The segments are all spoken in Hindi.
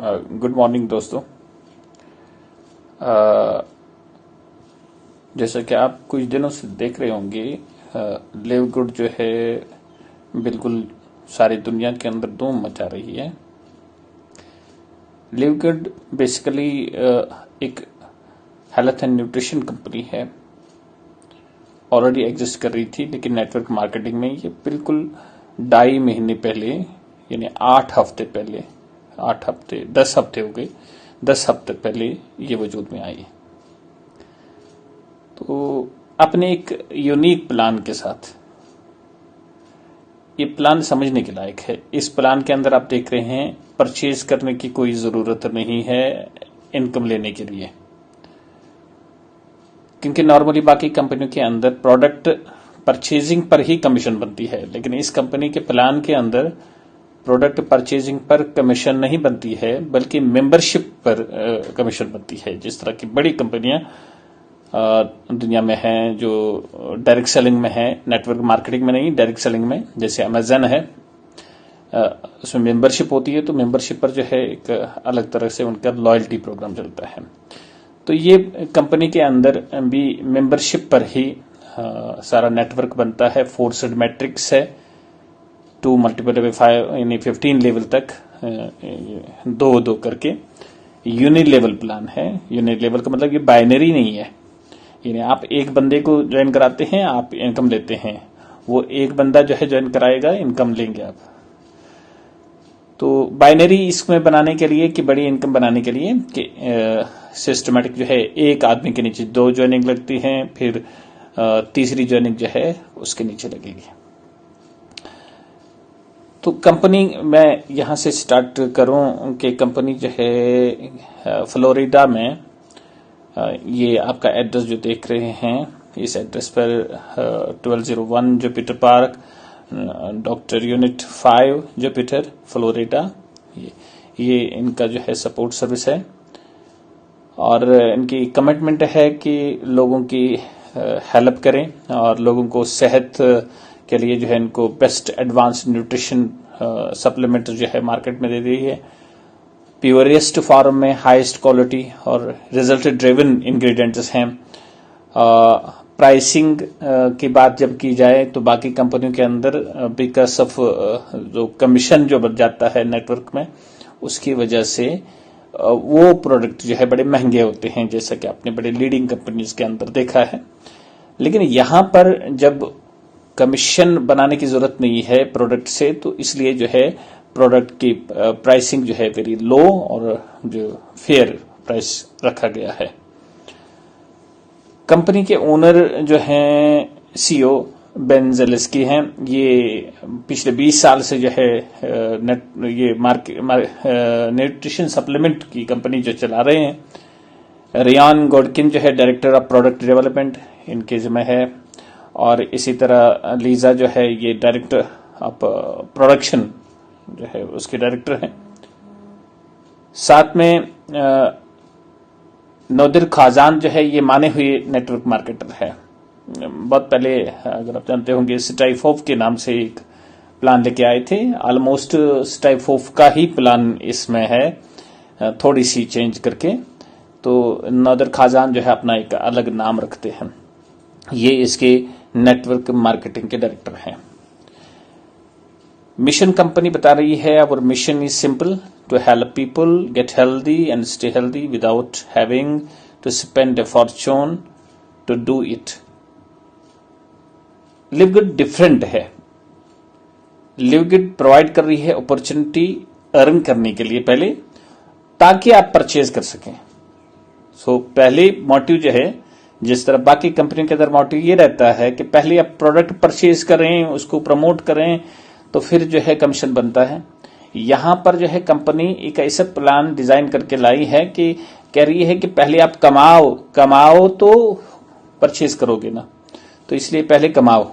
गुड मॉर्निंग दोस्तों। जैसा कि आप कुछ दिनों से देख रहे होंगे, लिव गुड जो है बिल्कुल सारी दुनिया के अंदर धूम मचा रही है। लिव गुड बेसिकली एक हेल्थ एंड न्यूट्रिशन कंपनी है, ऑलरेडी एग्जिस्ट कर रही थी, लेकिन नेटवर्क मार्केटिंग में ये बिल्कुल 2.5 महीने पहले यानी 8 हफ्ते पहले 10 हफ्ते हो गए, 10 हफ्ते पहले ये वजूद में आई। तो अपने एक यूनिक प्लान के साथ, ये प्लान समझने के लायक है। इस प्लान के अंदर आप देख रहे हैं परचेज करने की कोई जरूरत नहीं है इनकम लेने के लिए, क्योंकि नॉर्मली बाकी कंपनियों के अंदर प्रोडक्ट परचेजिंग पर ही कमीशन बनती है, लेकिन इस कंपनी के प्लान के अंदर प्रोडक्ट परचेजिंग पर कमीशन नहीं बनती है, बल्कि मेंबरशिप पर कमीशन बनती है। जिस तरह की बड़ी कंपनियां दुनिया में हैं जो डायरेक्ट सेलिंग में है, नेटवर्क मार्केटिंग में नहीं, डायरेक्ट सेलिंग में, जैसे अमेजन है, उसमें मेंबरशिप होती है। तो मेंबरशिप पर जो है एक अलग तरह से उनका लॉयल्टी प्रोग्राम चलता है। तो ये कंपनी के अंदर भी मेंबरशिप पर ही सारा नेटवर्क बनता है। फोर्स्ड मैट्रिक्स है, 2 × 5 यानी 15 लेवल तक, 2 करके यूनि लेवल प्लान है। यूनि लेवल का मतलब ये बाइनरी नहीं है, यानी आप एक बंदे को ज्वाइन कराते हैं, आप इनकम लेते हैं, वो एक बंदा जो है ज्वाइन कराएगा, इनकम लेंगे आप। तो बाइनरी इसमें बनाने के लिए कि बड़ी इनकम बनाने के लिए कि सिस्टमैटिक जो है एक आदमी के नीचे 2 ज्वाइनिंग लगती हैं, फिर तीसरी ज्वाइनिंग जो है उसके नीचे लगेगी। तो कंपनी, मैं यहां से स्टार्ट करूं कि कंपनी जो है फ्लोरिडा में, ये आपका एड्रेस जो देख रहे हैं, इस एड्रेस पर 1201 Jupiter park, doctor unit 5 Jupiter, Florida, ये इनका जो है सपोर्ट सर्विस है। और इनकी कमिटमेंट है कि लोगों की हेल्प करें और लोगों को सेहत के लिए जो है इनको बेस्ट एडवांस न्यूट्रिशन सप्लीमेंट जो है मार्केट में दे दी है, प्योरेस्ट फॉर्म में, हाईएस्ट क्वालिटी और रिजल्ट ड्रिवन इंग्रेडिएंट्स हैं। प्राइसिंग की बात जब की जाए तो बाकी कंपनियों के अंदर बिकॉज ऑफ जो कमीशन जो बढ़ जाता है नेटवर्क में, उसकी वजह से वो प्रोडक्ट जो है बड़े महंगे होते हैं, जैसा कि आपने बड़े लीडिंग कंपनीज के अंदर देखा है। लेकिन यहां पर जब कमीशन बनाने की जरूरत नहीं है प्रोडक्ट से, तो इसलिए जो है प्रोडक्ट की प्राइसिंग जो है वेरी लो और जो फेयर प्राइस रखा गया है। कंपनी के ओनर जो हैं सीईओ बेन ज़ेलेस्की हैं। ये पिछले 20 साल से जो है ये न्यूट्रिशन सप्लीमेंट की कंपनी जो चला रहे हैं। रियान गोडकिन जो है डायरेक्टर ऑफ प्रोडक्ट डेवलपमेंट इनके जिम्मे है, और इसी तरह लीजा जो है ये डायरेक्टर ऑफ प्रोडक्शन जो है उसके डायरेक्टर हैं। साथ में नौदिर खाजान जो है ये माने हुए नेटवर्क मार्केटर है। बहुत पहले, अगर आप जानते होंगे, स्टाइफोफ के नाम से एक प्लान लेके आए थे। ऑलमोस्ट स्टाइफोफ का ही प्लान इसमें है, थोड़ी सी चेंज करके। तो नौदिर खाजान जो है अपना एक अलग नाम रखते हैं। ये इसके नेटवर्क मार्केटिंग के डायरेक्टर हैं। मिशन कंपनी बता रही है, our mission is simple, to help people get healthy and stay healthy without having to spend a fortune to do it. Live good different है। लिव गुड प्रोवाइड कर रही है अपॉर्चुनिटी अर्न करने के लिए पहले, ताकि आप परचेज कर सकें। सो पहले मोटिव जो है, जिस तरह बाकी कंपनी के अंदर मोटिव ये रहता है कि पहले आप प्रोडक्ट परचेज करें, उसको प्रमोट करें, तो फिर जो है कमीशन बनता है। यहां पर जो है कंपनी एक ऐसा प्लान डिजाइन करके लाई है कि कह रही है कि पहले आप कमाओ तो परचेज करोगे ना, तो इसलिए पहले कमाओ।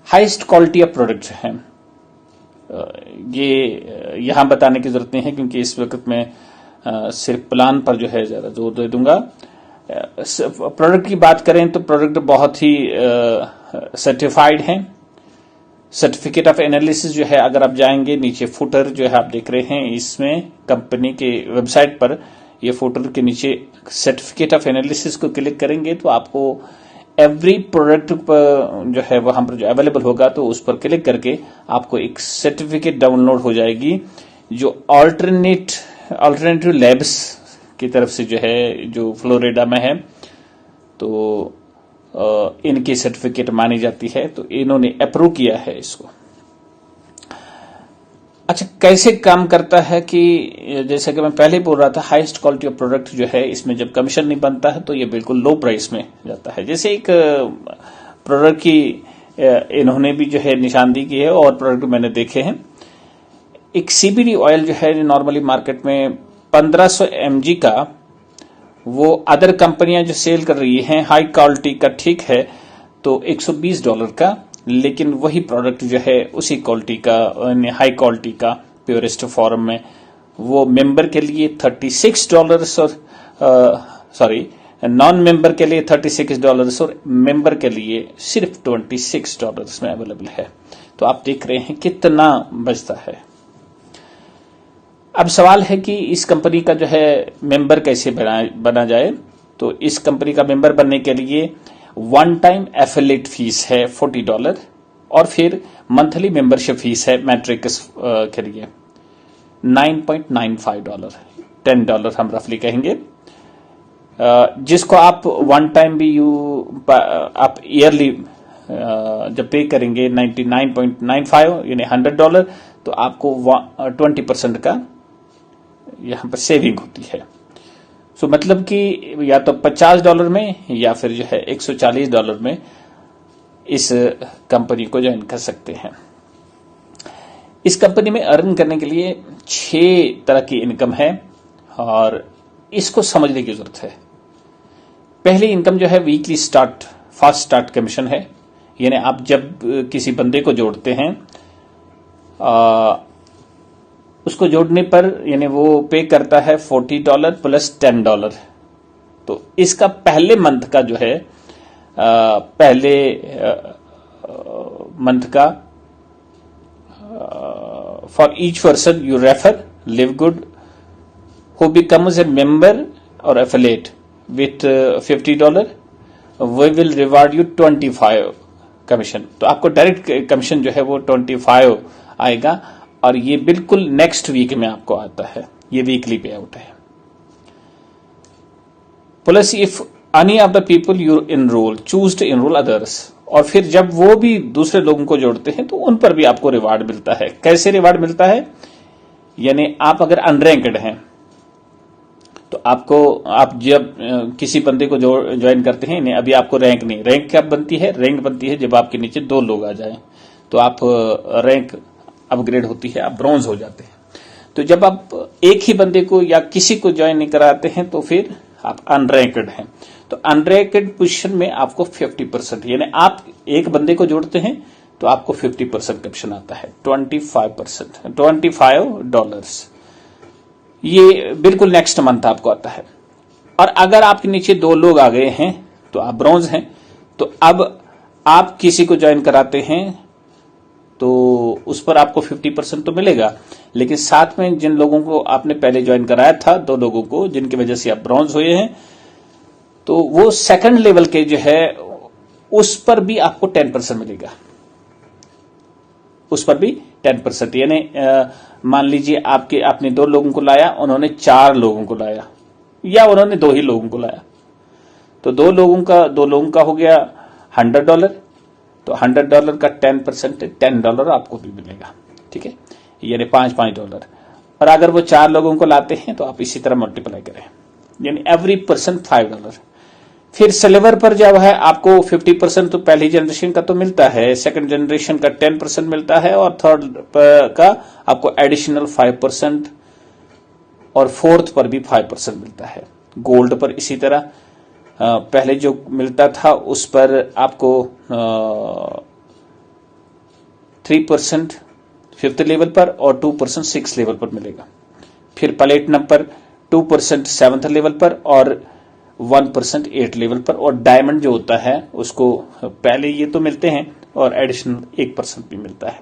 हाईएस्ट क्वालिटी ऑफ प्रोडक्ट्स हैं, ये यहां बताने की जरूरत नहीं है, क्योंकि इस वक्त में सिर्फ प्लान पर जो है ज्यादा जोर दे दूंगा। प्रोडक्ट की बात करें तो प्रोडक्ट बहुत ही सर्टिफाइड हैं, सर्टिफिकेट ऑफ एनालिसिस जो है, अगर आप जाएंगे नीचे फुटर जो है आप देख रहे हैं, इसमें कंपनी के वेबसाइट पर ये फुटर के नीचे सर्टिफिकेट ऑफ एनालिसिस को क्लिक करेंगे तो आपको एवरी प्रोडक्ट जो है वहां पर जो अवेलेबल होगा तो उस पर क्लिक करके आपको एक सर्टिफिकेट डाउनलोड हो जाएगी जो अल्टरनेटिव लैब्स की तरफ से जो है, जो फ्लोरिडा में है, तो इनकी सर्टिफिकेट मानी जाती है, तो इन्होंने अप्रूव किया है इसको। अच्छा, कैसे काम करता है कि जैसे कि मैं पहले बोल रहा था, हाईएस्ट क्वालिटी ऑफ प्रोडक्ट जो है इसमें जब कमीशन नहीं बनता है तो ये बिल्कुल लो प्राइस में जाता है। जैसे एक प्रोडक्ट की इन्होंने भी जो है निशानदी की है और प्रोडक्ट मैंने देखे हैं। एक सीबीडी ऑयल जो है नॉर्मली मार्केट में 1500 mg का, वो अदर कंपनियां जो सेल कर रही हैं हाई क्वालिटी का, ठीक है, तो $120 का, लेकिन वही प्रोडक्ट जो है उसी क्वालिटी का, हाई क्वालिटी का प्योरेस्ट फॉर्म में, वो मेंबर के लिए $36 और नॉन मेंबर के लिए $36 और मेंबर के लिए सिर्फ $26 में अवेलेबल है। तो आप देख रहे हैं कितना बचता है। अब सवाल है कि इस कंपनी का जो है मेंबर कैसे बना जाए। तो इस कंपनी का मेंबर बनने के लिए वन टाइम एफिलिएट फीस है $40 और फिर मंथली मेंबरशिप फीस है मैट्रिक्स के लिए $9.95, $10 हम रफली कहेंगे, जिसको आप वन टाइम भी आप ईयरली जब पे करेंगे 99.95 यानी $100, तो आपको 20% का यहां पर सेविंग होती है। सो मतलब कि या तो $50 में या फिर जो है $140 में इस कंपनी को ज्वाइन कर सकते हैं। इस कंपनी में अर्न करने के लिए 6 तरह की इनकम है और इसको समझने की जरूरत है। पहली इनकम जो है वीकली फास्ट स्टार्ट कमीशन है, यानी आप जब किसी बंदे को जोड़ते हैं उसको जोड़ने पर यानी वो पे करता है $40 प्लस $10। तो इसका पहले मंथ का जो है पहले मंथ का for each person you refer Live Good who becomes a member or affiliate with $50 we will reward you 25 commission. तो आपको डायरेक्ट कमीशन जो है वो 25 आएगा और ये बिल्कुल नेक्स्ट वीक में आपको आता है, ये वीकली पे आउट है। Plus if any of the people you enrol choose to enrol others, और फिर जब वो भी दूसरे लोगों को जोड़ते हैं तो उन पर भी आपको रिवार्ड मिलता है। कैसे रिवार्ड मिलता है, यानी आप अगर अनरैंक्ड हैं तो आप जब किसी बंदे को ज्वाइन करते हैं, अभी आपको रैंक नहीं, रैंक कब बनती है, रैंक बनती है जब आपके नीचे 2 लोग आ जाएं, तो आप रैंक अपग्रेड होती है, आप ब्रॉन्ज हो जाते हैं। तो जब आप एक ही बंदे को या किसी को ज्वाइन नहीं कराते हैं तो फिर आप अनरैंक्ड हैं। तो अनरैंक्ड पोजीशन में आपको 50%, यानी आप एक बंदे को जोड़ते हैं तो आपको 50% कमीशन आता है, $25। ये बिल्कुल नेक्स्ट मंथ आपको आता है। और अगर आपके नीचे 2 लोग आ गए हैं तो आप ब्रॉन्ज हैं, तो अब आप किसी को ज्वाइन कराते हैं तो उस पर आपको 50% तो मिलेगा, लेकिन साथ में जिन लोगों को आपने पहले ज्वाइन कराया था, 2 लोगों को जिनकी वजह से आप ब्रॉन्ज हुए हैं, तो वो सेकंड लेवल के जो है उस पर भी आपको 10% मिलेगा, उस पर भी 10%। यानी मान लीजिए आपने 2 लोगों को लाया, उन्होंने 4 लोगों को लाया या उन्होंने 2 ही लोगों को लाया, तो 2 लोगों का हो गया $100, तो $100 का 10% $10 आपको भी मिलेगा, ठीक है, यानी $5 और अगर वो 4 लोगों को लाते हैं तो आप इसी तरह मल्टीप्लाई करें, यानी एवरी पर्सन $5। फिर सिल्वर पर जब है आपको 50% तो पहली जनरेशन का तो मिलता है, सेकंड जनरेशन का 10% मिलता है और थर्ड का आपको एडिशनल 5% और फोर्थ पर भी 5% मिलता है। गोल्ड पर इसी तरह पहले जो मिलता था उस पर आपको 3% 5th लेवल पर और 2% 6th लेवल पर मिलेगा। फिर प्लेटिनम पर 2% 7th लेवल पर और 1% 8th लेवल पर, और डायमंड जो होता है उसको पहले ये तो मिलते हैं और एडिशनल 1% भी मिलता है।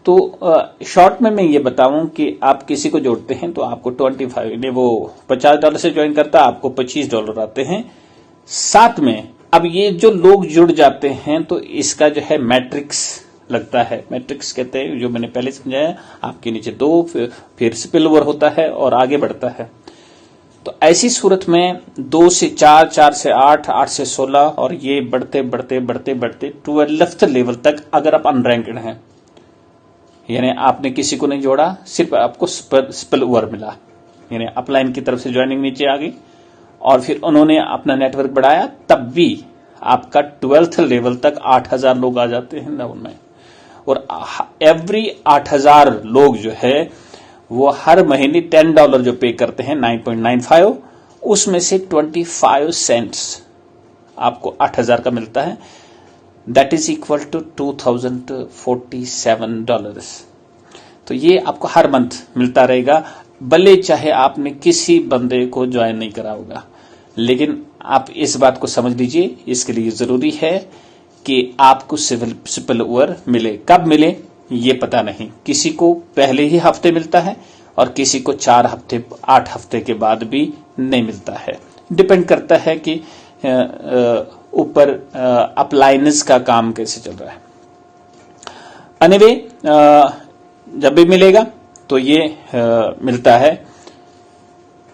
तो शॉर्ट में मैं ये बताऊं कि आप किसी को जोड़ते हैं तो आपको 25 ने वो $50 से ज्वाइन करता है, आपको $25 आते हैं। साथ में अब ये जो लोग जुड़ जाते हैं तो इसका जो है मैट्रिक्स लगता है। मैट्रिक्स कहते हैं, जो मैंने पहले समझाया, आपके नीचे 2 फिर स्पिल ओवर होता है और आगे बढ़ता है। तो ऐसी सूरत में 2 से 4, 4 से 8, 8 से 16 और ये बढ़ते बढ़ते बढ़ते बढ़ते 12th लेवल तक अगर आप अनरैंक्ड हैं, यानी आपने किसी को नहीं जोड़ा, सिर्फ आपको स्पिल ओवर मिला, यानी अपलाइन की तरफ से ज्वाइनिंग नीचे आ गई और फिर उन्होंने अपना नेटवर्क बढ़ाया, तब भी आपका 12th लेवल तक 8000 लोग आ जाते हैं डाउन में। और एवरी 8000 लोग जो है वो हर महीने $10 जो पे करते हैं 9.95, उसमें से 25 सेंट्स आपको 8000 का मिलता है। That is equal to $2047। तो ये आपको हर मंथ मिलता रहेगा, भले चाहे आपने किसी बंदे को ज्वाइन नहीं करा होगा। लेकिन आप इस बात को समझ लीजिए, इसके लिए जरूरी है कि आपको स्पिल ओवर मिले। कब मिले ये पता नहीं, किसी को पहले ही हफ्ते मिलता है और किसी को 4 हफ्ते 8 हफ्ते के बाद भी नहीं मिलता है। डिपेंड करता है कि ऊपर अपलाइनेंस का काम कैसे चल रहा है। एनीवे, जब भी मिलेगा तो ये मिलता है।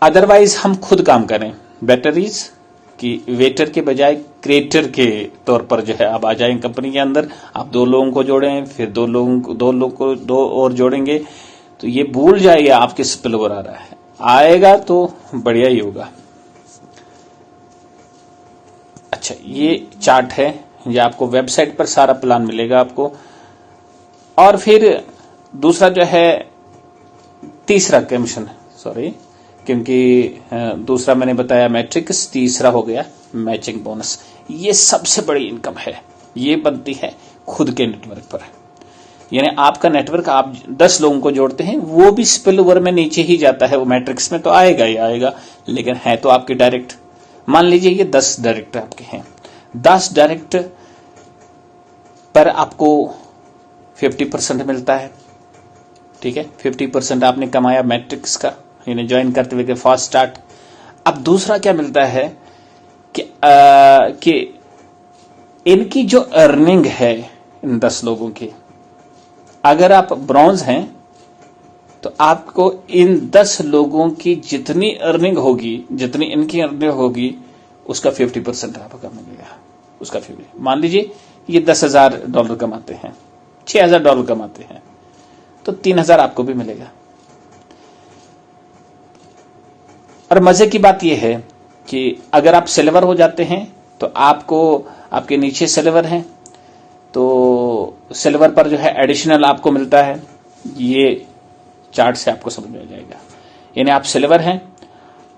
अदरवाइज हम खुद काम करें, बेटर इज कि वेटर के बजाय क्रिएटर के तौर पर जो है आप आ जाएं कंपनी के अंदर। आप 2 लोगों को जोड़ें, फिर 2 लोगों को 2 और जोड़ेंगे, तो ये भूल जाइए आपके स्पिल ओवर आ रहा है। आएगा तो बढ़िया ही होगा। अच्छा, ये चार्ट है, ये आपको वेबसाइट पर सारा प्लान मिलेगा आपको। और फिर दूसरा जो है, तीसरा कमीशन, सॉरी, क्योंकि दूसरा मैंने बताया मैट्रिक्स, तीसरा हो गया मैचिंग बोनस। ये सबसे बड़ी इनकम है, ये बनती है खुद के नेटवर्क पर। यानी आपका नेटवर्क, आप 10 लोगों को जोड़ते हैं, वो भी स्पिल ओवर में नीचे ही जाता है, वो मैट्रिक्स में तो आएगा ही आएगा, लेकिन है तो आपके डायरेक्ट। मान लीजिए ये 10 डायरेक्ट आपके हैं, 10 डायरेक्ट पर आपको 50% मिलता है। ठीक है, 50% आपने कमाया मैट्रिक्स का, यानी ज्वाइन करते हुए फास्ट स्टार्ट। अब दूसरा क्या मिलता है कि इनकी जो अर्निंग है इन 10 लोगों की, अगर आप ब्रॉन्ज हैं तो आपको इन 10 लोगों की जितनी अर्निंग होगी, जितनी इनकी अर्निंग होगी, उसका 50% आपको मिलेगा। उसका 50, मान लीजिए ये $10,000 कमाते हैं, $6,000 कमाते हैं, तो 3,000 आपको भी मिलेगा। और मजे की बात यह है कि अगर आप सिल्वर हो जाते हैं तो आपको, आपके नीचे सिल्वर है तो सिल्वर पर जो है एडिशनल आपको मिलता है। ये चार्ट से आपको समझ में आ जाएगा। यानी आप सिल्वर हैं,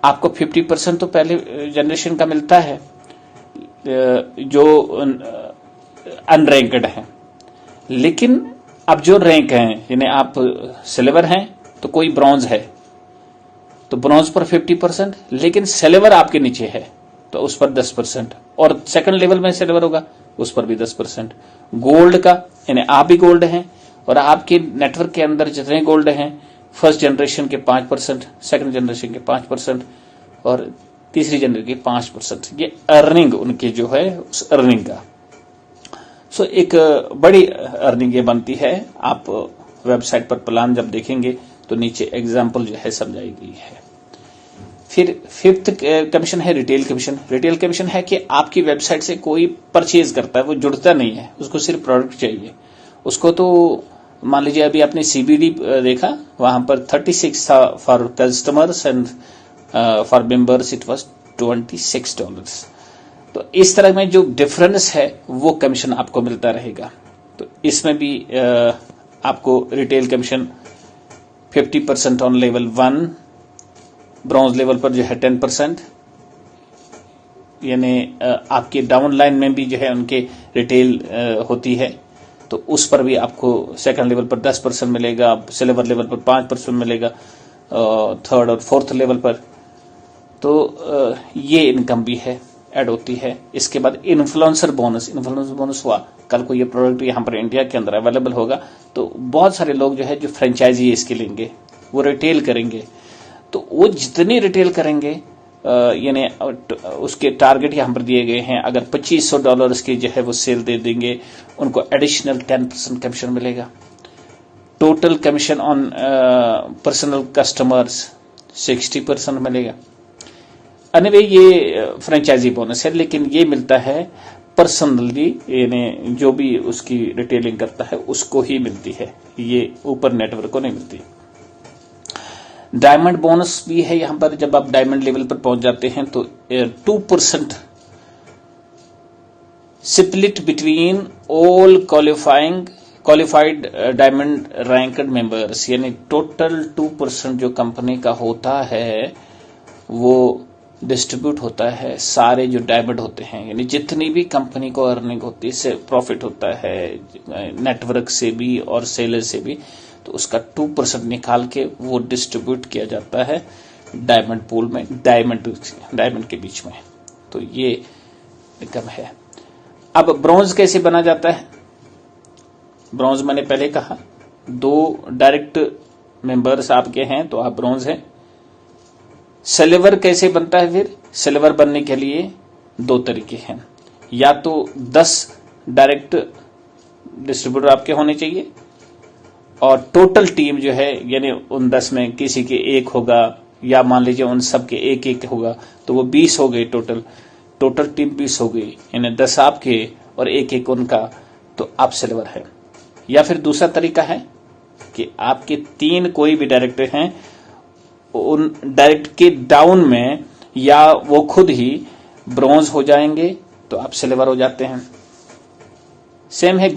आपको 50% तो पहले जनरेशन का मिलता है जो अनरैंक्ड है। लेकिन अब जो रैंक हैं, यानी आप सिल्वर हैं तो कोई ब्रॉन्ज है तो ब्रॉन्ज पर 50%, लेकिन सिल्वर आपके नीचे है तो उस पर 10%, और सेकंड लेवल में सिल्वर होगा उस पर भी 10%। गोल्ड का, यानी आप भी गोल्ड हैं और आपके नेटवर्क के अंदर जितने गोल्ड हैं, फर्स्ट जनरेशन के 5%, सेकंड जनरेशन के 5% और तीसरी जनरेशन के 5%। ये अर्निंग उनकी जो है उस अर्निंग का। सो एक बड़ी अर्निंग ये बनती है। आप वेबसाइट पर प्लान जब देखेंगे तो नीचे एग्जाम्पल जो है समझाई गई है। फिर 5th कमीशन है रिटेल कमीशन। रिटेल कमीशन है कि आपकी वेबसाइट से कोई परचेज करता है, वो जुड़ता नहीं है, उसको सिर्फ प्रोडक्ट चाहिए। उसको तो मान लीजिए अभी आपने CBD देखा, वहां पर 36 था for customers and for members it was $26। तो इस तरह में जो डिफरेंस है वो कमीशन आपको मिलता रहेगा। तो इसमें भी आपको retail commission 50% on level 1, bronze level पर जो है 10%, यानी आपके डाउन लाइन में भी जो है उनके रिटेल होती है तो उस पर भी आपको सेकंड लेवल पर 10% मिलेगा, सिल्वर लेवल पर 5% मिलेगा, थर्ड और फोर्थ लेवल पर। तो ये इनकम भी है। ऐड होती है। इसके बाद इन्फ्लुएंसर बोनस हुआ, कल को ये प्रोडक्ट यहाँ पर इंडिया के अंदर अवेलेबल होगा तो बहुत सारे लोग जो है जो फ्रेंचाइजी इसके लेंगे, वो रिटेल करेंगे। तो वो जितनी रिटेल करेंगे यानी उसके टारगेट यहाँ पर दिए गए हैं, अगर $2500 की जो है वो सेल दे देंगे, उनको एडिशनल 10% कमीशन मिलेगा। Total commission on personal customers 60% मिलेगा। अनवे ये फ्रेंचाइजी बोनस है, लेकिन ये मिलता है पर्सनली, यानी जो भी उसकी रिटेलिंग करता है उसको ही मिलती है, ये ऊपर नेटवर्क को नहीं मिलती। डायमंड बोनस भी है यहां पर, जब आप डायमंड लेवल पर पहुंच जाते हैं तो 2% split between all qualified diamond ranked members, यानी टोटल 2% जो कंपनी का होता है वो डिस्ट्रीब्यूट होता है सारे जो डायमंड होते हैं, यानी जितनी भी कंपनी को अर्निंग होती है, से प्रॉफिट होता है नेटवर्क से भी और सेलर से भी, तो उसका 2% निकाल के वो डिस्ट्रीब्यूट किया जाता है डायमंड पूल में, डायमंड के बीच में। तो ये इनकम है। अब ब्रॉन्ज कैसे बना जाता है? ब्रॉन्ज मैंने पहले कहा 2 डायरेक्ट मेंबर्स आपके हैं तो आप ब्रॉन्ज हैं। सिल्वर कैसे बनता है? फिर सिल्वर बनने के लिए 2 तरीके हैं, या तो 10 डायरेक्ट डिस्ट्रीब्यूटर आपके होने चाहिए और टोटल टीम जो है, यानी उन 10 में किसी के 1 होगा, या मान लीजिए उन सब के 1-1 होगा, तो वो 20 हो गए, टोटल टीम 20 हो गई, यानी 10 आपके और 1-1 उनका, तो आप सिल्वर है। या फिर दूसरा तरीका है कि आपके 3 कोई भी डायरेक्टर हैं, उन डायरेक्ट के डाउन में या वो खुद ही ब्रॉन्ज हो जाएंगे तो आप सिल्वर हो जाते हैं। सेम है